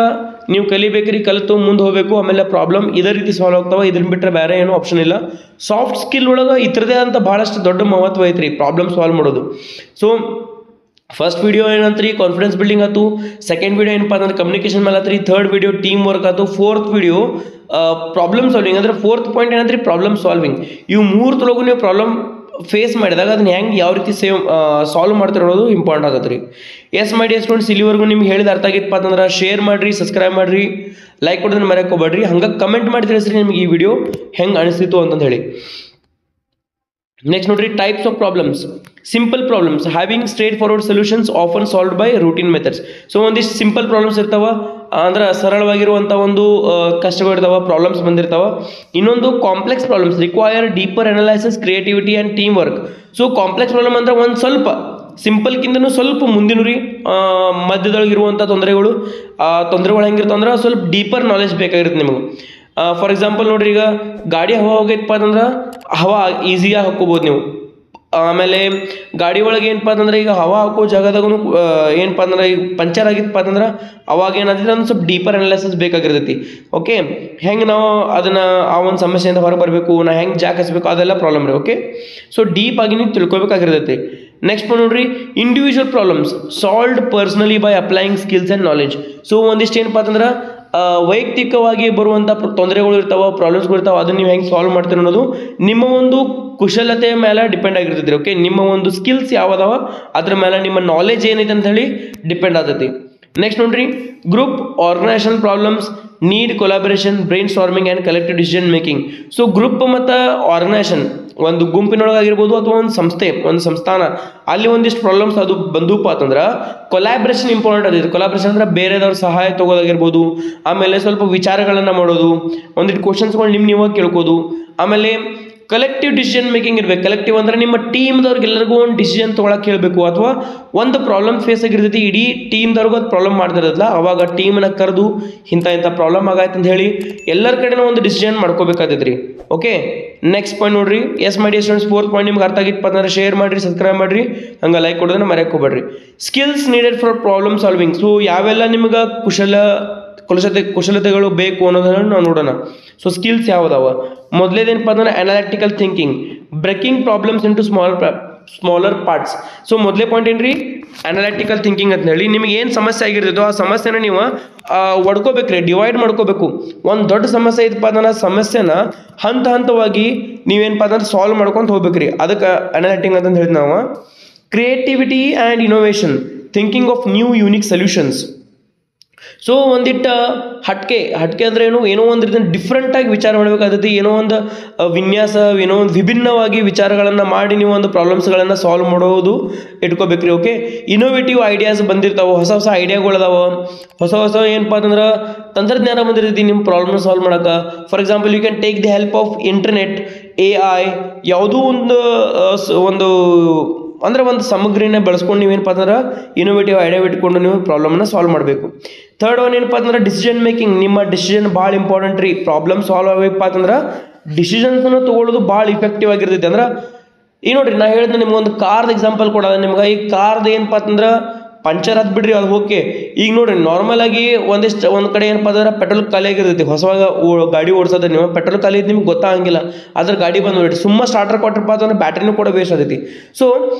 ನೀವು ಕಲಿಬೇಕ್ರಿ, ಕಲಿತು ಮುಂದೆ ಹೋಗಬೇಕು. ಆಮೇಲೆ ಪ್ರಾಬ್ಲಮ್ ಇದೇ ರೀತಿ ಸಾಲ್ವ್ ಆಗ್ತಾವೆ, ಇದನ್ನ ಬಿಟ್ಟರೆ ಬೇರೆ ಏನೂ ಆಪ್ಷನ್ ಇಲ್ಲ. ಸಾಫ್ಟ್ ಸ್ಕಿಲ್ ಒಳಗೆ ಇತರದೇ ಅಂತ ಭಾಳಷ್ಟು ದೊಡ್ಡ ಮಹತ್ವ ಐತ್ರಿ ಪ್ರಾಬ್ಲಮ್ ಸಾಲ್ವ್ ಮಾಡೋದು. ಸೊ ಫಸ್ಟ್ ವಿಡಿಯೋ ಏನಂತ್ರಿ ಕಾನ್ಫಿಡೆನ್ಸ್ ಬಿಲ್ಡಿಂಗ್ ಆಯ್ತು, ಸೆಕೆಂಡ್ ವಿಡಿಯೋ ಏನಪ್ಪ ಅಂದ್ರೆ ಕಮ್ಯುನಿಕೇಶನ್ ಮೇಲೆ ಆತ್ರಿ, ಥರ್ಡ್ ವಿಡಿಯೋ ಟೀಮ್ ವರ್ಕ್ ಆಯ್ತು, ಫೋರ್ತ್ ವಿಡಿಯೋ ಪ್ರಾಬ್ಲಮ್ ಸಾಲ್ವಿಂಗ್ ಅಂದ್ರೆ ಫೋರ್ತ್ ಪಾಯಿಂಟ್ ಏನಂತ್ರಿ ಪ್ರಾಬ್ಲಮ್ ಸಾಲ್ವಿಂಗ್. ಇವು ಮೂರ್ತೊಳಗು ನೀವು ಪ್ರಾಬ್ಲಮ್ ಫೇಸ್ ಮಾಡಿದಾಗ ಅದನ್ನ ಹೆಂಗೆ ಯಾವ ರೀತಿ ಸಾಲ್ವ್ ಮಾಡ್ತಾರೆ ಅನ್ನೋದು ಇಂಪಾರ್ಟೆಂಟ್ ಆಗತ್ತೆ ರೀ. ಎಸ್ ಮೈ ಡಿಯರ್ ಸ್ಟೂಡೆಂಟ್ಸ್, ಇಲ್ಲಿವರೆಗೂ ನಿಮ್ಗೆ ಹೇಳಿದ ಅರ್ಥ ಆಗಿತ್ತಪ್ಪ ಅಂತಂದ್ರೆ ಶೇರ್ ಮಾಡಿರಿ, ಸಬ್ಸ್ಕ್ರೈಬ್ ಮಾಡಿರಿ, ಲೈಕ್ ಕೊಡೋದನ್ನ ಮರೆಯೋಕೆ ಹೋಗ್ಬೇಡ್ರಿ. ಹಂಗೆ ಕಮೆಂಟ್ ಮಾಡಿ ತಿಳಿಸ್ರಿ ನಿಮ್ಗೆ ಈ ವಿಡಿಯೋ ಹೆಂಗೆ ಅನಿಸ್ತಿತ್ತು ಅಂತಂದು ಹೇಳಿ. ನೆಕ್ಸ್ಟ್ ನೋಡ್ರಿ, types of problems. Simple problems having straight forward solutions often solved by routine methods. So ಒಂದಿಷ್ಟು ಸಿಂಪಲ್ ಪ್ರಾಬ್ಲಮ್ಸ್ ಇರ್ತಾವ, ಅಂದ್ರೆ ಸರಳವಾಗಿರುವಂಥ ಒಂದು ಕಷ್ಟಗಳಿರ್ತಾವ, ಪ್ರಾಬ್ಲಮ್ಸ್ ಬಂದಿರ್ತಾವ. ಇನ್ನೊಂದು complex problems require deeper analysis, creativity and team work. So complex problem ಅಂದ್ರೆ ಒಂದು ಸ್ವಲ್ಪ ಸಿಂಪಲ್ಕಿಂತನೂ ಸ್ವಲ್ಪ ಮುಂದಿನ ರೀ, ಮಧ್ಯದೊಳಗಿರುವಂಥ ತೊಂದರೆಗಳು ಹೆಂಗಿರ್ತಾವ ಅಂದ್ರೆ ಸ್ವಲ್ಪ ಡೀಪರ್ ನಾಲೆಜ್ ಬೇಕಾಗಿರುತ್ತೆ ನಿಮಗೆ. ಫಾರ್ ಎಕ್ಸಾಂಪಲ್ ನೋಡ್ರಿ, ಈಗ ಗಾಡಿ ಹವಾ ಹೋಗೈತಪ್ಪ ಅಂತಂದ್ರೆ ಹವಾ ಈಸಿಯಾಗಿ ಹಾಕ್ಕೋಬೋದು ನೀವು. ಆಮೇಲೆ ಗಾಡಿ ಒಳಗೆ ಏನಪ್ಪ ಅಂತಂದ್ರೆ ಈಗ ಹವಾ ಹಾಕೋ ಜಾಗದಾಗೂ ಏನಪ್ಪ ಅಂದ್ರೆ ಈಗ ಪಂಚರ್ ಆಗಿತ್ತಪ್ಪ ಅಂತಂದ್ರೆ ಅವಾಗ ಏನಾದ್ರೆ ಒಂದು ಸ್ವಲ್ಪ ಡೀಪರ್ ಅನಲೈಸಿಸ್ ಬೇಕಾಗಿರ್ತೈತಿ. ಓಕೆ, ಹೆಂಗೆ ನಾವು ಅದನ್ನು ಆ ಒಂದು ಸಮಸ್ಯೆಯಿಂದ ಹೊರಗೆ ಬರಬೇಕು, ನಾ ಹೆಂಗೆ ಜಾಕಿಸ್ಬೇಕು, ಅದೆಲ್ಲ ಪ್ರಾಬ್ಲಮ್ ರೀ. ಓಕೆ, ಸೊ ಡೀಪ್ ಆಗಿ ನೀವು ತಿಳ್ಕೊಬೇಕಾಗಿರ್ತೈತಿ. ನೆಕ್ಸ್ಟ್ ನೋಡ್ರಿ, individual problems solved personally by applying skills and knowledge. So ಒಂದಿಷ್ಟು ಏನಪ್ಪ ಅಂತಂದ್ರೆ ವೈಯಕ್ತಿಕವಾಗಿ ಬರುವಂಥ ತೊಂದರೆಗಳು ಇರ್ತಾವೆ, ಪ್ರಾಬ್ಲಮ್ಸ್ಗಳು ಇರ್ತಾವೆ, ಅದನ್ನು ನೀವು ಹೆಂಗೆ ಸಾಲ್ವ್ ಮಾಡ್ತೀರಿ ಅನ್ನೋದು ನಿಮ್ಮ ಒಂದು ಕುಶಲತೆಯ ಮೇಲೆ ಡಿಪೆಂಡ್ ಆಗಿರ್ತೈತಿ. ಓಕೆ, ನಿಮ್ಮ ಒಂದು ಸ್ಕಿಲ್ಸ್ ಯಾವದಾವ ಅದ್ರ ಮೇಲೆ ನಿಮ್ಮ ನಾಲೆಜ್ ಏನೈತೆ ಅಂತ ಹೇಳಿ ಡಿಪೆಂಡ್ ಆಗ್ತೈತಿ. ನೆಕ್ಸ್ಟ್ ನೋಡ್ರಿ, group organisation problems need collaboration, brainstorming and collective decision making. So group ಮತ್ತು ಆರ್ಗನೈಸೇಷನ್, ಒಂದು ಗುಂಪಿನೊಳಗಾಗಿರ್ಬೋದು ಅಥವಾ ಒಂದು ಸಂಸ್ಥೆ, ಒಂದು ಸಂಸ್ಥಾನ, ಅಲ್ಲಿ ಒಂದಿಷ್ಟು ಪ್ರಾಬ್ಲಮ್ಸ್ ಅದು ಬಂದೂಪ ಅಂತಂದ್ರೆ ಕೊಲಾಬ್ರೇಷನ್ ಇಂಪಾರ್ಟೆಂಟ್ ಆಗಿದೆ. ಕೊಲಾಬ್ರೇಷನ್ ಅಂದ್ರೆ ಬೇರೆದವ್ರ ಸಹಾಯ ತಗೋದಾಗಿರ್ಬೋದು, ಆಮೇಲೆ ಸ್ವಲ್ಪ ವಿಚಾರಗಳನ್ನು ಮಾಡೋದು, ಒಂದಿಷ್ಟು ಕ್ವಶನ್ಸ್ಗಳು ನೀವಾಗ ಕೇಳ್ಕೋದು, ಆಮೇಲೆ ಕಲೆಕ್ಟಿವ್ ಡಿಸಿಷನ್ ಮೇಕಿಂಗ್ ಇರಬೇಕು. ಕಲೆಕ್ಟಿವ್ ಅಂದರೆ ನಿಮ್ಮ ಟೀಮ್ದವ್ರಿಗೆಲ್ಲರಿಗೂ ಒಂದು ಡಿಸಿಷನ್ ತೊಗೊಳಕ್ಕೆ ಹೇಳಬೇಕು, ಅಥವಾ ಒಂದು ಪ್ರಾಬ್ಲಮ್ ಫೇಸ್ ಆಗಿರ್ತೈತಿ, ಇಡೀ ಟೀಮ್ದವ್ರಿಗೂ ಅದು ಪ್ರಾಬ್ಲಮ್ ಮಾಡ್ತಿರೋದಿಲ್ಲ, ಅವಾಗ ಟೀಮನ್ನ ಕರೆದು ಇಂಥ ಪ್ರಾಬ್ಲಮ್ ಆಗಾಯ್ತು ಅಂತ ಹೇಳಿ ಎಲ್ಲರ ಕಡೆನೂ ಒಂದು ಡಿಸಿಷನ್ ಮಾಡ್ಕೋಬೇಕಾಗ್ತೈತೆ ರೀ. ಓಕೆ, ನೆಕ್ಸ್ಟ್ ಪಾಯಿಂಟ್ ನೋಡ್ರಿ, yes my dear students, fourth point ನಿಮ್ಗೆ ಅರ್ಥ ಆಗಿತ್ತು ಅಂತಂದ್ರೆ ಶೇರ್ ಮಾಡಿರಿ, ಸಬ್ಸ್ಕ್ರೈಬ್ ಮಾಡಿರಿ, ಹಂಗೆ ಲೈಕ್ ಕೊಡೋದನ್ನ ಮರೆಯೋಕೆ ಹೋಗ್ಬೇಡ್ರಿ. Skills needed for problem solving. So ಯಾವೆಲ್ಲ ನಿಮ್ಗೆ ಕುಶಲತೆಗಳು ಬೇಕು ಅನ್ನೋದನ್ನು ನಾವು ನೋಡೋಣ. So skills ಯಾವುದಾವ? ಮೊದಲೇದೇನಪ್ಪ ಅಂದ್ರೆ analytical thinking, breaking problems into smaller parts. So ಮೊದಲೇ ಪಾಯಿಂಟ್ ಏನ್ರಿ, ಅನಾಲಿಟಿಕಲ್ ಥಿಂಕಿಂಗ್ ಅಂತ ಹೇಳಿ ನಿಮಗೆ ಏನು ಸಮಸ್ಯೆ ಆಗಿರ್ತೈತೋ ಆ ಸಮಸ್ಯೆನ ನೀವು ಒಡ್ಕೋಬೇಕ್ರಿ, ಡಿವೈಡ್ ಮಾಡ್ಕೋಬೇಕು. ಒಂದು ದೊಡ್ಡ ಸಮಸ್ಯೆ ಐತಪ್ಪ ಅಂದ್ರೆ ಸಮಸ್ಯೆನ ಹಂತವಾಗಿ ನೀವೇನಪ್ಪ ಅಂದ್ರೆ ಸಾಲ್ವ್ ಮಾಡ್ಕೊಂಡು ಹೋಗ್ಬೇಕ್ರಿ, ಅದಕ್ಕೆ ಅನಾಲಿಟಿಂಗ್ ಅಂತ ಹೇಳಿ ನಾವು. Creativity and innovation, thinking of new unique solutions. So ಒಂದಿಟ್ಟು ಹಟ್ಕೆ ಅಂದ್ರೆ ಏನೋ ಒಂದು ರೀತಿ ಡಿಫ್ರೆಂಟಾಗಿ ವಿಚಾರ ಮಾಡಬೇಕಾಗ್ತೈತಿ, ಏನೋ ಒಂದು ವಿನ್ಯಾಸ, ಏನೋ ಒಂದು ವಿಭಿನ್ನವಾಗಿ ವಿಚಾರಗಳನ್ನು ಮಾಡಿ ನೀವು ಒಂದು ಪ್ರಾಬ್ಲಮ್ಸ್ಗಳನ್ನು ಸಾಲ್ವ್ ಮಾಡೋದು ಇಟ್ಕೋಬೇಕ್ರಿ. ಓಕೆ, ಇನೋವೇಟಿವ್ ಐಡಿಯಾಸ್ ಬಂದಿರ್ತಾವೆ, ಹೊಸ ಐಡಿಯಾಗಳದಾವ, ಹೊಸ ಏನಪ್ಪ ಅಂತಂದ್ರೆ ತಂತ್ರಜ್ಞಾನ ಬಂದಿರ್ತೈತಿ ನಿಮ್ಮ ಪ್ರಾಬ್ಲಮ್ ಸಾಲ್ವ್ ಮಾಡೋಕೆ. For example you can take the help of internet, AI, ಯಾವುದೋ ಒಂದು ಅಂದರೆ ಒಂದು ಸಾಮಗ್ರಿನ ಬಳಸ್ಕೊಂಡು ನೀವೇನಪ್ಪ ಅಂದ್ರೆ ಇನೋವೇಟಿವ್ ಐಡಿಯಾ ಇಟ್ಕೊಂಡು ನೀವು ಪ್ರಾಬ್ಲಮ್ನ ಸಾಲ್ವ್ ಮಾಡಬೇಕು. ಥರ್ಡ್ ಒನ್ ಏನಪ್ಪ ಅಂದ್ರೆ ಡಿಸಿಷನ್ ಮೇಕಿಂಗ್. ನಿಮ್ಮ ಡಿಸಿಷನ್ ಭಾಳ ಇಂಪಾರ್ಟೆಂಟ್ ರೀ. ಪ್ರಾಬ್ಲಮ್ ಸಾಲ್ವ್ ಆಗಬೇಕಪ್ಪ ಅಂತಂದ್ರೆ ಡಿಸಿಷನ್ಸನ್ನು ತೊಗೊಳ್ಳೋದು ಭಾಳ ಇಫೆಕ್ಟಿವ್ ಆಗಿರ್ತೈತಿ. ಅಂದ್ರೆ ಈ ನೋಡ್ರಿ, ನಾ ಹೇಳಿದ್ರೆ ನಿಮ್ಗೊಂದು ಕಾರ್ದು ಎಕ್ಸಾಂಪಲ್ ಕೊಡೋದು ನಿಮ್ಗೆ. ಈ ಕಾರ್ದು ಏನಪ್ಪ ಅಂತಂದ್ರೆ ಪಂಚರ್ ಆದ್ ಬಿಡ್ರಿ ಅದು ಓಕೆ. ಈಗ ನೋಡ್ರಿ ನಾರ್ಮಲ್ ಆಗಿ ಒಂದ್ ಕಡೆ ಏನಪ್ಪ ಅಂದ್ರೆ ಪೆಟ್ರೋಲ್ ಖಾಲಿ ಆಗಿರ್ತೈತಿ, ಹೊಸವಾಗ ಗಾಡಿ ಓಡಿಸೋದ್ರೆ ನೀವು ಪೆಟ್ರೋಲ್ ಖಾಲಿ ನಿಮ್ಗೆ ಗೊತ್ತಾಗಂಗಿಲ್ಲ, ಅದ್ರ ಗಾಡಿ ಬಂದ್ಬಿಟ್ಟು ಸುಮ್ಮ ಸ್ಟಾರ್ಟರ್ ಕೊಟ್ಟರಪ್ಪ ಅಂತಂದ್ರೆ ಬ್ಯಾಟ್ರಿನೂ ಕೂಡ ವೇಸ್ಟ್ ಆಗೈತಿ. ಸೊ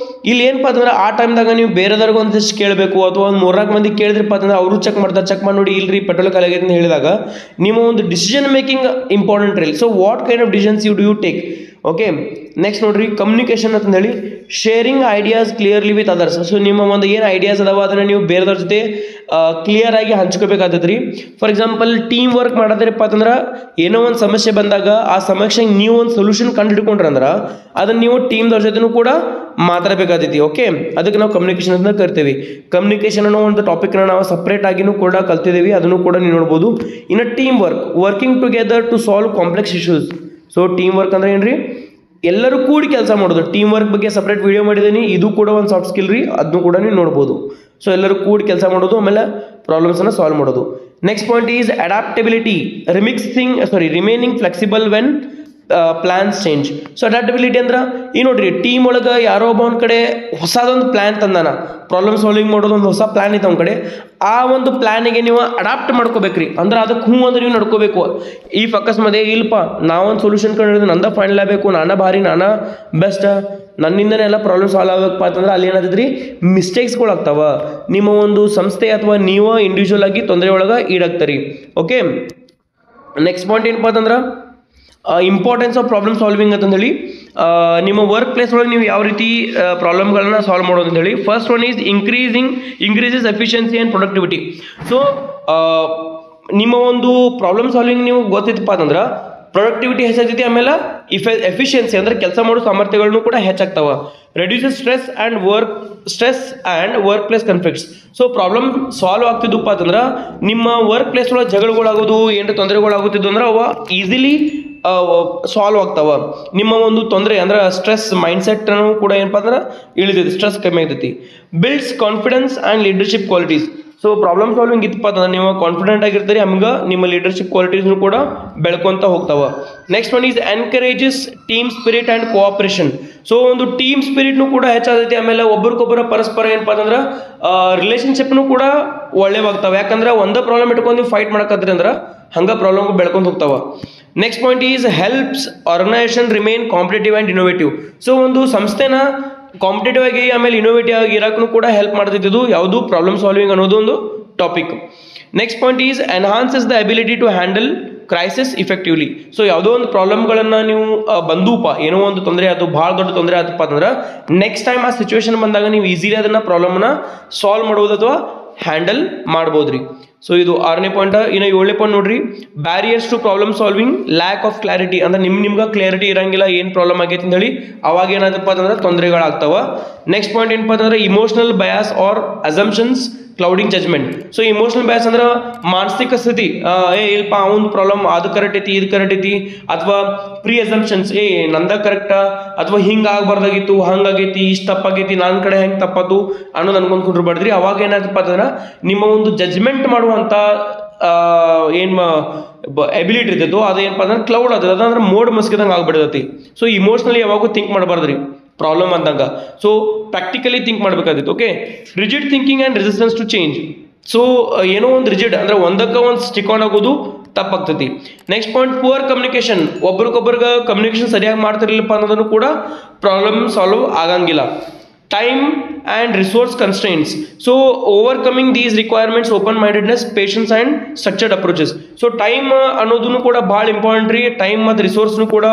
ಇಲ್ಲಿ ಏನಪ್ಪ ಅಂತಂದ್ರೆ ಆ ಟೈಮ್ದಾಗ ನೀವು ಬೇರೆದವ್ರಿಗೆ ಒಂದಿಷ್ಟು ಕೇಳಬೇಕು, ಅಥವಾ ಒಂದು 3-4 ಮಂದಿ ಕೇಳಿದ್ರಪ್ಪ ಅಂತಂದ್ರೆ ಅವರು ಚೆಕ್ ಮಾಡ್ತಾರೆ, ಚೆಕ್ ಮಾಡಿ ನೋಡಿ ಇಲ್ರಿ ಪೆಟ್ರೋಲ್ ಖಾಲಿ ಆಗೈತೆ ಅಂತ ಹೇಳಿದಾಗ ನಿಮ್ಮ ಒಂದು ಡಿಸಿಷನ್ ಮೇಕಿಂಗ್ ಇಂಪಾರ್ಟೆಂಟ್ ರೀ. So what kind of decisions you do take. Okay, next ನೋಡ್ರಿ ಕಮ್ಯುನಿಕೇಶನ್ ಅಂತ ಹೇಳಿ sharing ideas clearly with others. So ನಿಮ್ಮ ಒಂದು ಏನು ಐಡಿಯಾಸ್ ಅದಾವ ಅದನ್ನು ನೀವು ಬೇರೆದವ್ರ ಜೊತೆ ಕ್ಲಿಯರ್ ಆಗಿ ಹಂಚ್ಕೋಬೇಕಾಗ್ತದೆ ರೀ. ಫಾರ್ ಎಕ್ಸಾಂಪಲ್ ಟೀಮ್ ವರ್ಕ್ ಮಾಡೋದ್ರಪ್ಪ ಅಂತಂದ್ರೆ ಏನೋ ಒಂದು ಸಮಸ್ಯೆ ಬಂದಾಗ ಆ ಸಮಸ್ಯೆಗೆ ನೀವು ಒಂದು ಸೊಲ್ಯೂಷನ್ ಕಂಡು ಹಿಡ್ಕೊಂಡ್ರಂದ್ರೆ ಅದನ್ನು ನೀವು ಟೀಮ್ದವ್ರ ಜೊತೆನೂ ಕೂಡ ಮಾತಾಡಬೇಕಾಗ್ತೈತಿ. ಓಕೆ, ಅದಕ್ಕೆ ನಾವು ಕಮ್ಯುನಿಕೇಶನ್ ಅಂತ ಕರಿತೀವಿ. ಕಮ್ಯುನಿಕೇಶನ್ ಅನ್ನೋ ಒಂದು ಟಾಪಿಕ್ನ ನಾವು ಸಪ್ರೇಟ್ ಆಗಿನೂ ಕೂಡ ಕಲ್ತಿದ್ದೀವಿ, ಅದನ್ನು ಕೂಡ ನೀವು ನೋಡ್ಬೋದು. ಇನ್ನು teamwork, working together to solve complex issues. So teamwork ಅಂದ್ರೆ ಏನ್ರಿ, ಎಲ್ಲರೂ ಕೂಡಿ ಕೆಲಸ ಮಾಡೋದು. ಟೀಮ್ ವರ್ಕ್ ಬಗ್ಗೆ ಸಪ್ರೇಟ್ ವಿಡಿಯೋ ಮಾಡಿದ್ದೀನಿ, ಇದು ಕೂಡ ಒಂದು ಸಾಫ್ಟ್ ಸ್ಕಿಲ್ ರೀ, ಅದನ್ನು ಕೂಡ ನೀವು ನೋಡ್ಬೋದು. ಸೊ ಎಲ್ಲರೂ ಕೂಡಿ ಕೆಲಸ ಮಾಡೋದು, ಆಮೇಲೆ ಪ್ರಾಬ್ಲಮ್ಸನ್ನು ಸಾಲ್ವ್ ಮಾಡೋದು. Next point is adaptability, remaining flexible when plans change. So adaptability ಅಂದ್ರೆ ಈ ನೋಡ್ರಿ ಟೀಮ್ ಒಳಗೆ ಯಾರೋ ಒಬ್ಬ ಒಂದು ಕಡೆ ಹೊಸದೊಂದು ಪ್ಲ್ಯಾನ್ ತಂದಾನ, ಪ್ರಾಬ್ಲಮ್ ಸಾಲ್ವಿಂಗ್ ಮಾಡೋದು ಒಂದು ಹೊಸ ಪ್ಲ್ಯಾನ್ ಇತ್ತು ಒಂದು ಕಡೆ, ಆ ಒಂದು ಪ್ಲ್ಯಾನಿಗೆ ನೀವು ಅಡಾಪ್ಟ್ ಮಾಡ್ಕೋಬೇಕ್ರಿ. ಅಂದ್ರೆ ಅದಕ್ಕೆ ಹ್ಞೂ ಅಂದ್ರೆ ನೀವು ನಡ್ಕೋಬೇಕು. ಈ ಅಕಸ್ಮಾತ್ ಇಲ್ಪ ನಾವೊಂದು ಸೊಲ್ಯೂಷನ್ ಕಂಡು ನಂದ ಫೈನಲ್ ಆಗಬೇಕು, ನಾನಾ ಭಾರಿ ನಾನಾ ಬೆಸ್ಟ್, ನನ್ನಿಂದನೇ ಎಲ್ಲ ಪ್ರಾಬ್ಲಮ್ ಸಾಲ್ವ್ ಆಗಬೇಕಪ್ಪ ಅಂತಂದ್ರೆ ಅಲ್ಲಿ ಏನಾಗ್ತೈತೆ ರೀ, ಮಿಸ್ಟೇಕ್ಸ್ಗಳು ಆಗ್ತಾವ, ನಿಮ್ಮ ಒಂದು ಸಂಸ್ಥೆ ಅಥವಾ ನೀವು ಇಂಡಿವಿಜುವಲ್ ಆಗಿ ತೊಂದರೆ ಒಳಗೆ ಈಡಾಗ್ತಾರೆ. ಓಕೆ, ನೆಕ್ಸ್ಟ್ ಪಾಯಿಂಟ್ ಏನಪ್ಪ ಅಂತಂದ್ರೆ ಇಂಪಾರ್ಟೆನ್ಸ್ ಆಫ್ ಪ್ರಾಬ್ಲಮ್ ಸಾಲ್ವಿಂಗ್ ಅಂತಂದೇಳಿ ನಿಮ್ಮ ವರ್ಕ್ ಪ್ಲೇಸ್ ಒಳಗೆ ನೀವು ಯಾವ ರೀತಿ ಪ್ರಾಬ್ಲಮ್ಗಳನ್ನ ಸಾಲ್ವ್ ಮಾಡೋದು ಅಂತೇಳಿ. First one is increases efficiency and productivity. So ನಿಮ್ಮ ಒಂದು ಪ್ರಾಬ್ಲಮ್ ಸಾಲ್ವಿಂಗ್ ನೀವು ಗೊತ್ತಿತ್ತಪ್ಪ ಅಂತಂದ್ರೆ ಪ್ರೊಡಕ್ಟಿವಿಟಿ ಹೆಚ್ಚಾಗ್ತೈತಿ, ಆಮೇಲೆ ಎಫಿಷಿಯನ್ಸಿ ಅಂದ್ರೆ ಕೆಲಸ ಮಾಡೋ ಸಾಮರ್ಥ್ಯಗಳನ್ನು ಕೂಡ ಹೆಚ್ಚಾಗ್ತಾವ. Reduces stress and workplace conflicts. So problem solve ಆಗ್ತಿದ್ದಪ್ಪ ಅಂತಂದ್ರೆ ನಿಮ್ಮ ವರ್ಕ್ ಪ್ಲೇಸ್ ಒಳಗೆ ಜಗಳಗಳಾಗೋದು ಏನು ತೊಂದರೆಗಳಾಗುತ್ತಿದ್ದು ಅಂದ್ರೆ ಅವ ಈಸಿಲಿ ಸಾಲ್ವ್ ಆಗ್ತಾವ. ನಿಮ್ಮ ಒಂದು ತೊಂದರೆ ಅಂದ್ರೆ ಸ್ಟ್ರೆಸ್ ಮೈಂಡ್ಸೆಟ್ ಕೂಡ ಏನಪ್ಪ ಅಂದ್ರೆ ಇಳಿತೈತಿ, ಸ್ಟ್ರೆಸ್ ಕಮ್ಮಿ ಆಗ್ತೈತಿ. Builds confidence and leadership qualities. So problem solving ಇತ್ತಪ್ಪ ಅಂತಂದ್ರೆ ನೀವು ಕಾನ್ಫಿಡೆಂಟ್ ಆಗಿರ್ತೀರಿ, ಹಂಗೆ ನಿಮ್ಮ ಲೀಡರ್ಶಿಪ್ ಕ್ವಾಲಿಟೀಸ್ನು ಕೂಡ ಬೆಳ್ಕೊಂತ ಹೋಗ್ತಾವ. Next one is encourages team spirit and cooperation. So ಒಂದು ಟೀಮ್ ಸ್ಪಿರಿಟ್ನು ಕೂಡ ಹೆಚ್ಚಾಗೈತಿ, ಆಮೇಲೆ ಒಬ್ರಿಗೊಬ್ಬರ ಪರಸ್ಪರ ಏನಪ್ಪ ಅಂತಂದ್ರೆ ರಿಲೇಷನ್ಶಿಪ್ನು ಕೂಡ ಒಳ್ಳೆವಾಗ್ತಾವೆ. ಯಾಕಂದ್ರೆ ಒಂದೇ ಪ್ರಾಬ್ಲಮ್ ಇಟ್ಕೊಂಡು ನೀವು ಫೈಟ್ ಮಾಡಕತ್ರಿ ಅಂದ್ರೆ ಹಂಗೆ ಪ್ರಾಬ್ಲಮ್ ಬೆಳ್ಕೊಂಡು ಹೋಗ್ತಾವ. Next point is helps organisation remain competitive and innovative. So ಒಂದು ಸಂಸ್ಥೆನ ಕಾಂಪಿಟೇಟಿವ್ ಆಗಿ ಆಮೇಲೆ ಇನೋವೇಟಿವ್ ಆಗಿ ಇರೋಕ್ಕೂ ಕೂಡ ಹೆಲ್ಪ್ ಮಾಡ್ತಿದ್ದು ಯಾವುದು ಪ್ರಾಬ್ಲಮ್ ಸಾಲ್ವಿಂಗ್ ಅನ್ನೋದು ಒಂದು topic. Next point is enhances the ability to handle crisis effectively. So ಯಾವುದೋ ಒಂದು ಪ್ರಾಬ್ಲಮ್ಗಳನ್ನು ನೀವು ಬಂದೂಪ ಏನೋ ಒಂದು ತೊಂದರೆ ಆಯ್ತು, ಭಾಳ ದೊಡ್ಡ ತೊಂದರೆ ಆಯ್ತಪ್ಪ ಅಂತಂದ್ರೆ ನೆಕ್ಸ್ಟ್ ಟೈಮ್ ಆ ಸಿಚುವೇಶನ್ ಬಂದಾಗ ನೀವು ಈಸಿಲಿ ಅದನ್ನು ಪ್ರಾಬ್ಲಮ್ನ ಸಾಲ್ವ್ ಮಾಡ್ಬೋದು ಅಥವಾ ಹ್ಯಾಂಡಲ್ ಮಾಡ್ಬೋದು ರೀ. ಸೊ ಇದು 6ನೇ ಪಾಯಿಂಟ್. ಇನ್ನು 7ನೇ ಪಾಯಿಂಟ್ ನೋಡ್ರಿ, barriers to problem solving, lack of clarity. ಅಂದ್ರೆ ನಿಮ್ಗೆ ಕ್ಲಾರಿಟಿ ಇರಂಗಿಲ್ಲ ಏನು ಪ್ರಾಬ್ಲಮ್ ಆಗೈತೆ ಅಂತ ಹೇಳಿ, ಅವಾಗ ಏನಾದಪ್ಪ ಅಂತಂದ್ರೆ ತೊಂದರೆಗಳಾಗ್ತಾವ. ನೆಕ್ಸ್ಟ್ ಪಾಯಿಂಟ್ ಏನಪ್ಪ ಅಂತಂದ್ರೆ emotional bias or assumptions clouding judgement. So emotional bias ಅಂದ್ರೆ ಮಾನಸಿಕ ಸ್ಥಿತಿ, ಇಲ್ಪ ಅವನ್ ಪ್ರಾಬ್ಲಮ್ ಅದು ಕರೆಕ್ಟ್ ಐತಿ ಇದು ಕರೆಕ್ಟ್ ಐತಿ, ಅಥವಾ ಪ್ರೀ ಅಸಂಪ್ಷನ್ಸ್, ನಂದ ಕರೆಕ್ಟಾ ಅಥವಾ ಹಿಂಗೆ ಆಗಬಾರ್ದಾಗಿತ್ತು ಹಂಗಾಗೈತಿ ಇಷ್ಟು ತಪ್ಪಾಗೈತಿ ನನ್ನ ಕಡೆ ಹೆಂಗೆ ತಪ್ಪತ್ತು ಅನ್ನೋದು ಅನ್ಕೊಂಡ್ಕೊಂಡಿರ್ಬಾರ್ದ್ರಿ. ಅವಾಗ ಏನಾಯ್ತಪ್ಪ ಅಂತಂದ್ರೆ ನಿಮ್ಮ ಒಂದು ಜಜ್ಮೆಂಟ್ ಮಾಡುವಂಥ ಏನು ಎಬಿಲಿಟಿ ಇರ್ತೈತೋ ಅದೇನಪ್ಪ ಅಂದ್ರೆ ಕ್ಲೌಡ್ ಆಗ್ತದೆ, ಅದಂದ್ರೆ ಮೋಡ್ ಮಸ್ಕಿದಂಗೆ ಆಗ್ಬಿಡ್ತೈತಿ. ಸೊ ಇಮೋಷ್ನಲಿ ಯಾವಾಗೂ ಥಿಂಕ್ ಮಾಡಬಾರ್ದ್ರಿ ಪ್ರಾಬ್ಲಮ್ ಅಂದಾಗ. ಸೊ ಪ್ರಾಕ್ಟಿಕಲಿ ಥಿಂಕ್ ಮಾಡ್ಬೇಕಾಗಿತ್ತು. Okay, rigid thinking and resistance to change. So ಏನೋ ಒಂದು ರಿಜಿಡ್ ಅಂದ್ರೆ ಒಂದಕ್ಕೆ ಒಂದು ಸ್ಟಿಕ್ ಆನ್ ಆಗೋದು ತಪ್ಪಾಗ್ತೈತಿ. ನೆಕ್ಸ್ಟ್ ಪಾಯಿಂಟ್ ಪುವರ್ ಕಮ್ಯುನಿಕೇಶನ್, ಒಬ್ರಿಗೊಬ್ರಿಗೆ ಕಮ್ಯುನಿಕೇಶನ್ ಸರಿಯಾಗಿ ಮಾಡ್ತಿರ್ಲಿಲ್ಲಪ್ಪ ಅನ್ನೋದನ್ನು ಕೂಡ ಪ್ರಾಬ್ಲಮ್ ಸಾಲ್ವ್ ಆಗಂಗಿಲ್ಲ. Time and resource constraints. So overcoming these requirements, open mindedness, patience and structured approaches. So time ಅನ್ನೋದನ್ನು ಕೂಡ ಭಾಳ ಇಂಪಾರ್ಟೆಂಟ್ ರೀ. ಟೈಮ್ ಮತ್ತು ರಿಸೋರ್ಸ್ನು ಕೂಡ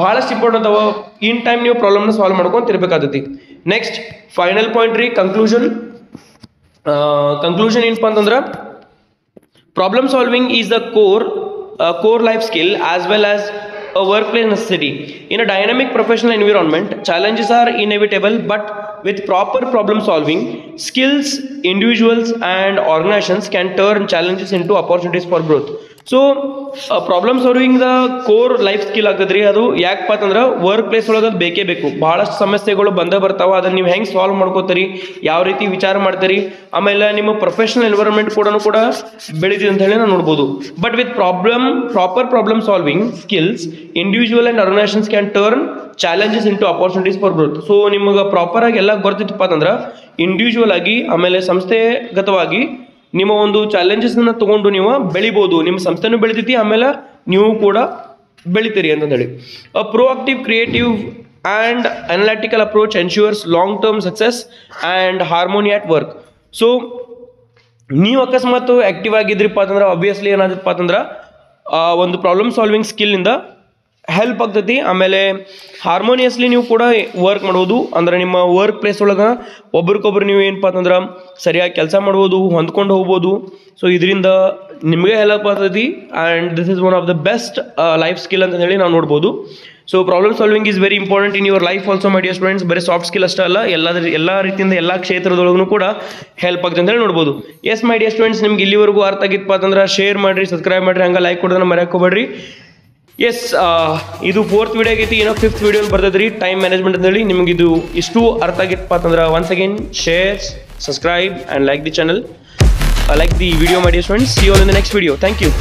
ಭಾಳಷ್ಟು ಇಂಪಾರ್ಟೆಂಟ್ ಅದಾವ. ಇನ್ ಟೈಮ್ ನೀವು ಪ್ರಾಬ್ಲಮ್ನ ಸಾಲ್ವ್ ಮಾಡ್ಕೊಂಡು ಇರಬೇಕಾಗ್ತೈತಿ. ನೆಕ್ಸ್ಟ್ ಫೈನಲ್ ಪಾಯಿಂಟ್ ರೀ, ಕನ್ಕ್ಲೂಷನ್ ಏನಪ್ಪ ಅಂತಂದ್ರೆ problem solving is the core life skill as well as a workplace necessity. In a dynamic professional environment, challenges are inevitable, but with proper problem solving skills, individuals and organizations can turn challenges into opportunities for growth. So problem solving the core life skill ಆಗ್ತದ್ರಿ. ಅದು ಯಾಕಪ್ಪ ಅಂತಂದ್ರೆ work place ಒಳಗೆ ಅದು ಬೇಕೇ ಬೇಕು. ಭಾಳಷ್ಟು ಸಮಸ್ಯೆಗಳು ಬಂದೇ ಬರ್ತಾವೆ. ಅದನ್ನು ನೀವು ಹೆಂಗೆ ಸಾಲ್ವ್ ಮಾಡ್ಕೋತೀರಿ, ಯಾವ ರೀತಿ ವಿಚಾರ ಮಾಡ್ತೀರಿ, ಆಮೇಲೆ ನಿಮ್ಮ ಪ್ರೊಫೆಷನಲ್ ಎನ್ವೈರನ್ಮೆಂಟ್ ಕೂಡ ಬೆಳೀತಿದೆ ಅಂತ ಹೇಳಿ ನಾವು ನೋಡ್ಬೋದು. But with proper problem solving skills, individual and organisations can turn challenges into opportunities for growth. So ನಿಮಗೆ ಪ್ರಾಪರಾಗಿ ಎಲ್ಲ ಗೊತ್ತಿತ್ತಪ್ಪ ಅಂತಂದ್ರೆ ಇಂಡಿವಿಜುವಲ್ ಆಗಿ ಆಮೇಲೆ ಸಂಸ್ಥೆಗತವಾಗಿ ನಿಮ್ಮ ಒಂದು ಚಾಲೆಂಜಸ್ನ ತೊಗೊಂಡು ನೀವು ಬೆಳಿಬೋದು. ನಿಮ್ಮ ಸಂಸ್ಥೆನೂ ಬೆಳಿತೈತಿ, ಆಮೇಲೆ ನೀವು ಕೂಡ ಬೆಳಿತೀರಿ ಅಂತಂದೇಳಿ. A proactive, creative and analytical approach ensures long term success and harmony at work. So ನೀವು ಅಕಸ್ಮಾತ್ ಆ್ಯಕ್ಟಿವ್ ಆಗಿದ್ರಿಪ್ಪ ಅಂತಂದ್ರೆ ಆಬ್ವಿಯಸ್ಲಿ ಏನಾದಪ್ಪ ಅಂತಂದ್ರೆ ಒಂದು ಪ್ರಾಬ್ಲಮ್ ಸಾಲ್ವಿಂಗ್ ಸ್ಕಿಲ್ಲಿಂದ ಹೆಲ್ಪ್ ಆಗ್ತೈತಿ. ಆಮೇಲೆ ಹಾರ್ಮೋನಿಯಸ್ಲಿ ನೀವು ಕೂಡ ವರ್ಕ್ ಮಾಡ್ಬೋದು. ಅಂದ್ರೆ ನಿಮ್ಮ ವರ್ಕ್ ಪ್ಲೇಸ್ ಒಳಗೆ ಒಬ್ರಿಗೊಬ್ರು ನೀವು ಏನಪ್ಪ ಅಂತಂದ್ರೆ ಸರಿಯಾಗಿ ಕೆಲಸ ಮಾಡ್ಬೋದು, ಹೊಂದ್ಕೊಂಡು ಹೋಗ್ಬೋದು. ಸೊ ಇದರಿಂದ ನಿಮಗೆ ಹೆಲ್ಪ್ ಆಗ್ತೈತಿ. And this is one of the best life skill ಅಂತ ಹೇಳಿ ನಾವು ನೋಡ್ಬೋದು. So problem solving is very important in your life also my dear students. ಬರೀ ಸಾಫ್ಟ್ ಸ್ಕಿಲ್ ಅಷ್ಟೇ ಅಲ್ಲ, ಎಲ್ಲ ರೀತಿಯಿಂದ ಎಲ್ಲ ಕ್ಷೇತ್ರದೊಳಗೂ ಕೂಡ ಹೆಲ್ಪ್ ಆಗ್ತದೆ ಅಂತ ಹೇಳಿ ನೋಡ್ಬೋದು. ಎಸ್ ಮೈ ಡಿಯರ್ ಸ್ಟೂಡೆಂಟ್ಸ್, ನಿಮ್ಗೆ ಇಲ್ಲಿವರೆಗೂ ಅರ್ಥ ಆಗಿತ್ತಪ್ಪ ಅಂತಂದ್ರೆ ಶೇರ್ ಮಾಡಿರಿ, ಸಬ್ಸ್ಕ್ರೈಬ್ ಮಾಡಿರಿ, ಹಂಗೆ ಲೈಕ್ ಕೊಡೋದನ್ನ ಮರೆಯೋಕೋಬೇಡ್ರಿ. ಎಸ್, ಇದು 4th ವಿಡಿಯೋ ಆಗೈತಿ. ಏನೋ 5th ವಿಡಿಯೋ ಬರ್ತದ್ರಿ ಟೈಮ್ ಮ್ಯಾನೇಜ್ಮೆಂಟ್ ಅಂತೇಳಿ. ನಿಮ್ಗೆ ಇದು ಇಷ್ಟು ಅರ್ಥ ಆಗಿತ್ತಪ್ಪ ಅಂತಂದ್ರೆ once again share, subscribe and like the channel, like the video my dear students. See you all in the next video. Thank you.